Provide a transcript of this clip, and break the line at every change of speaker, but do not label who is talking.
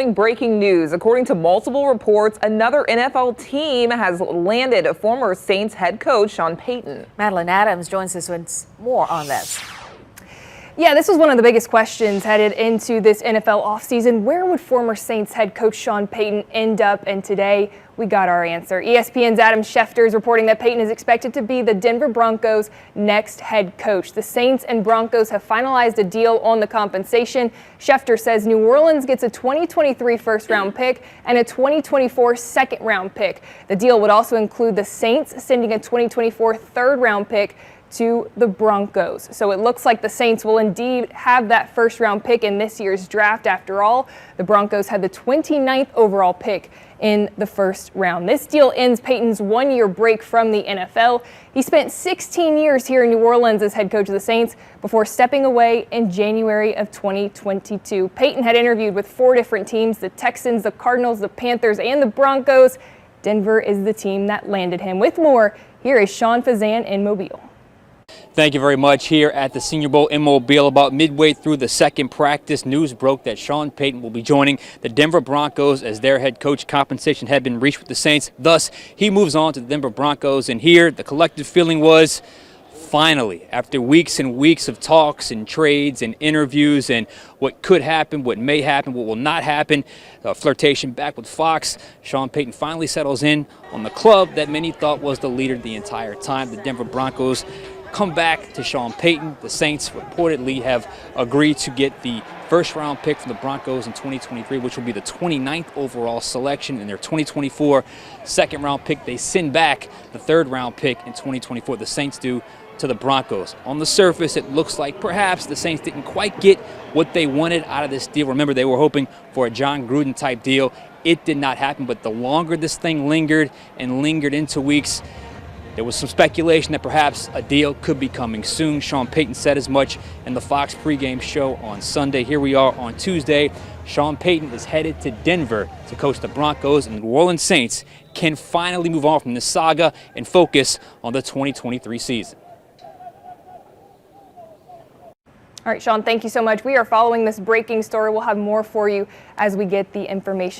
Breaking news. According to multiple reports, another NFL team has landed former Saints head coach Sean Payton.
Madeline Adams joins us with more on this.
Yeah, this was one of the biggest questions headed into this NFL offseason. Where would former Saints head coach Sean Payton end up? And today we got our answer. ESPN's Adam Schefter is reporting that Payton is expected to be the Denver Broncos' next head coach. The Saints and Broncos have finalized a deal on the compensation. Schefter says New Orleans gets a 2023 first-round pick and a 2024 second-round pick. The deal would also include the Saints sending a 2024 third-round pick to the Broncos. So it looks like the Saints will indeed have that first round pick in this year's draft. After all, the Broncos had the 29th overall pick in the first round. This deal ends Payton's one-year break from the NFL. He spent 16 years here in New Orleans as head coach of the Saints before stepping away in January of 2022. Payton had interviewed with 4 different teams: the Texans, the Cardinals, the Panthers, and the Broncos. Denver is the team that landed him. With more, here is Sean Fazan in Mobile.
Thank you very much. Here at the Senior Bowl in Mobile, about midway through the second practice, news broke that Sean Payton will be joining the Denver Broncos as their head coach. Compensation had been reached with the Saints. Thus, he moves on to the Denver Broncos. And here, the collective feeling was, finally, after weeks and weeks of talks and trades and interviews and what could happen, what may happen, what will not happen, flirtation back with Fox, Sean Payton finally settles in on the club that many thought was the leader the entire time. The Denver Broncos come back to Sean Payton. The Saints reportedly have agreed to get the first-round pick from the Broncos in 2023, which will be the 29th overall selection, and their 2024 second-round pick. They send back the third-round pick in 2024. The Saints do to the Broncos. On the surface, it looks like perhaps the Saints didn't quite get what they wanted out of this deal. Remember, they were hoping for a John Gruden-type deal. It did not happen, but the longer this thing lingered and lingered into weeks, there was some speculation that perhaps a deal could be coming soon. Sean Payton said as much in the Fox pregame show on Sunday. Here we are on Tuesday. Sean Payton is headed to Denver to coach the Broncos, and the New Orleans Saints can finally move on from this saga and focus on the 2023 season.
All right, Sean, thank you so much. We are following this breaking story. We'll have more for you as we get the information.